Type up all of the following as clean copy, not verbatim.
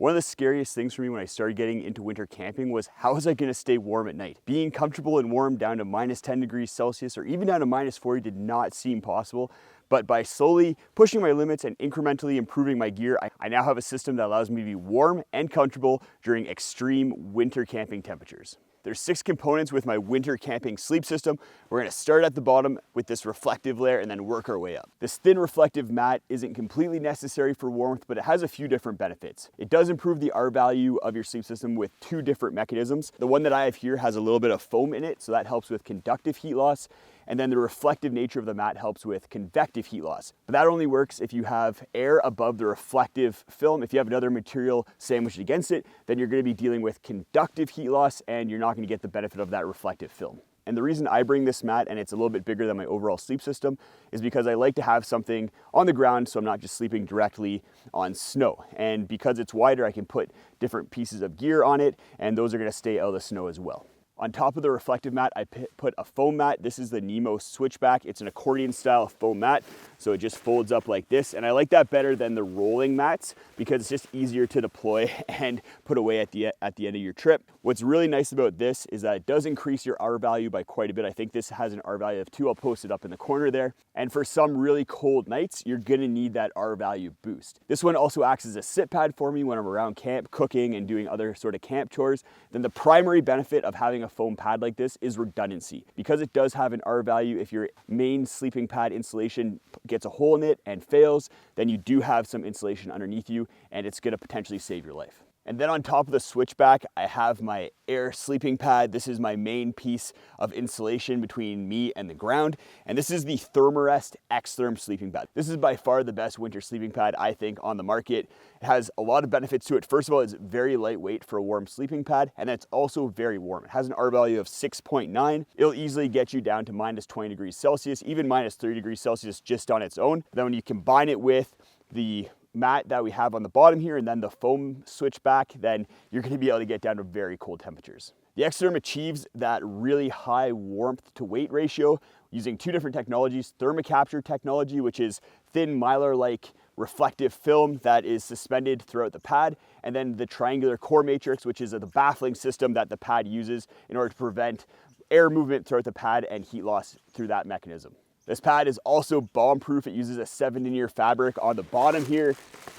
One of the scariest things for me when I started getting into winter camping was how was I going to stay warm at night? Being comfortable and warm down to minus 10 degrees Celsius or even down to minus 40 did not seem possible. But by slowly pushing my limits and incrementally improving my gear, I now have a system that allows me to be warm and comfortable during extreme winter camping temperatures. There's 6 components with my winter camping sleep system. We're gonna start at the bottom with this reflective layer and then work our way up. This thin reflective mat isn't completely necessary for warmth, but it has a few different benefits. It does improve the R value of your sleep system with 2 different mechanisms. The one that I have here has a little bit of foam in it, so that helps with conductive heat loss. And then the reflective nature of the mat helps with convective heat loss. But that only works if you have air above the reflective film. If you have another material sandwiched against it, then you're gonna be dealing with conductive heat loss and you're not gonna get the benefit of that reflective film. And the reason I bring this mat, and it's a little bit bigger than my overall sleep system, is because I like to have something on the ground so I'm not just sleeping directly on snow. And because it's wider, I can put different pieces of gear on it, and those are gonna stay out of the snow as well. On top of the reflective mat, I put a foam mat. This is the Nemo Switchback. It's an accordion style foam mat, so it just folds up like this. And I like that better than the rolling mats because it's just easier to deploy and put away at the end of your trip. What's really nice about this is that it does increase your R value by quite a bit. I think this has an R value of 2. I'll post it up in the corner there. And for some really cold nights, you're gonna need that R value boost. This one also acts as a sit pad for me when I'm around camp, cooking and doing other sort of camp chores. Then the primary benefit of having a foam pad like this is redundancy. Because it does have an R value, if your main sleeping pad insulation gets a hole in it and fails, then you do have some insulation underneath you and it's gonna potentially save your life. And then on top of the Switchback, I have my air sleeping pad. This is my main piece of insulation between me and the ground. And this is the Thermarest X-Therm sleeping pad. This is by far the best winter sleeping pad, I think, on the market. It has a lot of benefits to it. First of all, it's very lightweight for a warm sleeping pad, and it's also very warm. It has an R value of 6.9. It'll easily get you down to minus 20 degrees Celsius, even minus 30 degrees Celsius just on its own. Then when you combine it with the mat that we have on the bottom here and then the foam Switchback, then you're going to be able to get down to very cold temperatures. The X-Therm achieves that really high warmth to weight ratio using 2 different technologies: ThermoCapture technology, which is thin mylar-like reflective film that is suspended throughout the pad, and then the triangular core matrix, which is the baffling system that the pad uses in order to prevent air movement throughout the pad and heat loss through that mechanism. This pad is also bomb-proof. It uses a 7 denier fabric on the bottom here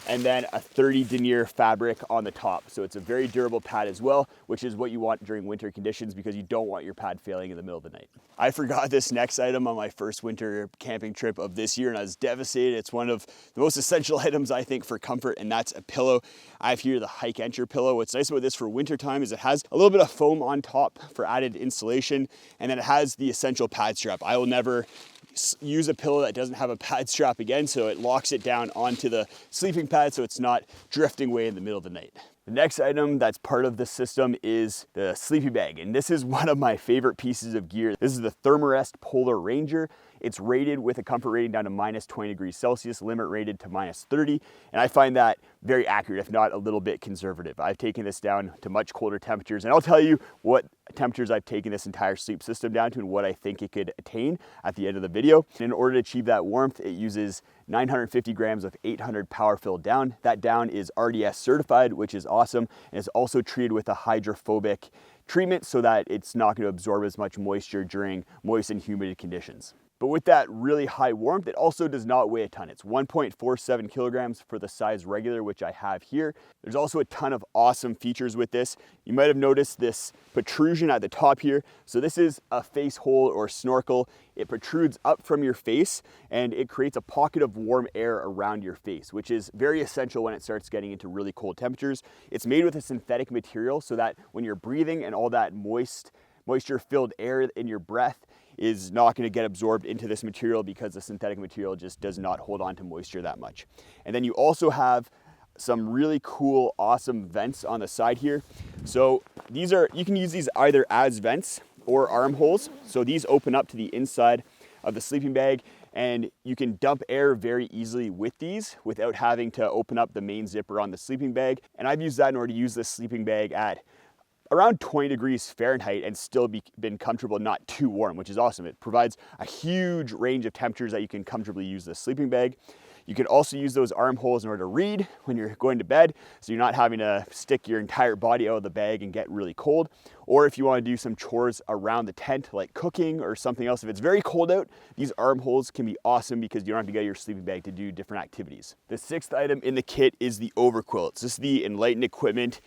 and then a 30 denier fabric on the top. So it's a very durable pad as well, which is what you want during winter conditions because you don't want your pad failing in the middle of the night. I forgot this next item on my first winter camping trip of this year and I was devastated. It's one of the most essential items, I think, for comfort, and that's a pillow. I have here the Hike Enter pillow. What's nice about this for winter time is it has a little bit of foam on top for added insulation, and then it has the essential pad strap. I will never use a pillow that doesn't have a pad strap again, so it locks it down onto the sleeping pad so it's not drifting away in the middle of the night. The next item that's part of the system is the sleeping bag, and this is one of my favorite pieces of gear. This is the Thermarest Polar Ranger. It's rated with a comfort rating down to minus 20 degrees Celsius, limit rated to minus 30, and I find that very accurate, if not a little bit conservative. I've taken this down to much colder temperatures, and I'll tell you what temperatures I've taken this entire sleep system down to and what I think it could attain at the end of the video. And in order to achieve that warmth, it uses 950 grams of 800 power fill down. That down is RDS certified, which is awesome, and it's also treated with a hydrophobic treatment so that it's not going to absorb as much moisture during moist and humid conditions. But with that really high warmth, it also does not weigh a ton. It's 1.47 kilograms for the size regular, which I have here. There's also a ton of awesome features with this. You might have noticed this protrusion at the top here. So this is a face hole or snorkel. It protrudes up from your face and it creates a pocket of warm air around your face, which is very essential when it starts getting into really cold temperatures. It's made with a synthetic material so that when you're breathing and all that moisture-filled air in your breath is not going to get absorbed into this material because the synthetic material just does not hold on to moisture that much. And then you also have some really cool, awesome vents on the side here. So you can use these either as vents or armholes. So these open up to the inside of the sleeping bag and you can dump air very easily with these without having to open up the main zipper on the sleeping bag. And I've used that in order to use this sleeping bag at around 20 degrees Fahrenheit and still been comfortable, not too warm, which is awesome. It provides a huge range of temperatures that you can comfortably use this sleeping bag. You can also use those armholes in order to read when you're going to bed, so you're not having to stick your entire body out of the bag and get really cold. Or if you want to do some chores around the tent, like cooking or something else, if it's very cold out, these armholes can be awesome because you don't have to get your sleeping bag to do different activities. The sixth item in the kit is the overquilt. This is the Enlighten Equipment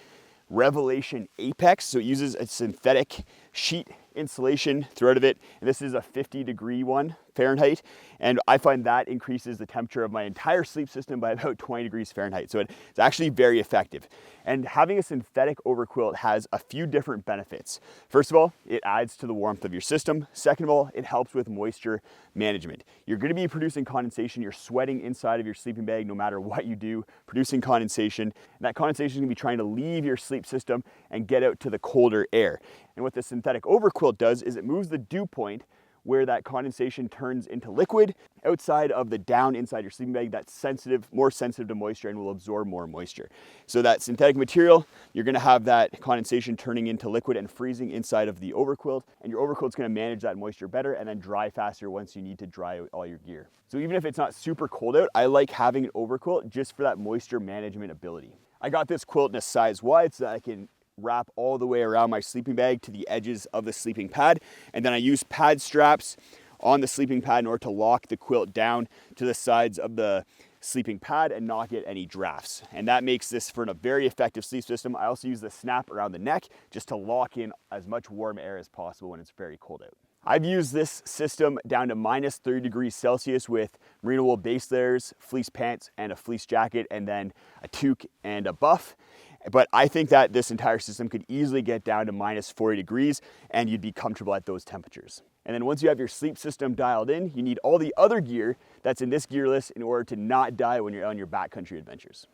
Revelation Apex. So it uses a synthetic sheet insulation throughout of it, and this is a 50-degree one Fahrenheit, and I find that increases the temperature of my entire sleep system by about 20 degrees Fahrenheit. So it's actually very effective. And having a synthetic overquilt has a few different benefits. First of all, it adds to the warmth of your system. Second of all, it helps with moisture management. You're going to be producing condensation. You're sweating inside of your sleeping bag no matter what you do, producing condensation. And that condensation is going to be trying to leave your sleep system and get out to the colder air. And what the synthetic overquilt does is it moves the dew point where that condensation turns into liquid outside of the down inside your sleeping bag that's sensitive, more sensitive to moisture, and will absorb more moisture. So that synthetic material, you're gonna have that condensation turning into liquid and freezing inside of the overquilt, and your overquilt's gonna manage that moisture better and then dry faster once you need to dry out all your gear. So even if it's not super cold out, I like having an overquilt just for that moisture management ability. I got this quilt in a size wide so that I can wrap all the way around my sleeping bag to the edges of the sleeping pad, and then I use pad straps on the sleeping pad in order to lock the quilt down to the sides of the sleeping pad and not get any drafts. And that makes this for a very effective sleep system. I also use the snap around the neck just to lock in as much warm air as possible when it's very cold out. I've used this system down to minus 30 degrees Celsius with merino wool base layers, fleece pants, and a fleece jacket, and then a toque and a buff. But I think that this entire system could easily get down to minus 40 degrees and you'd be comfortable at those temperatures. And then once you have your sleep system dialed in, you need all the other gear that's in this gear list in order to not die when you're on your backcountry adventures.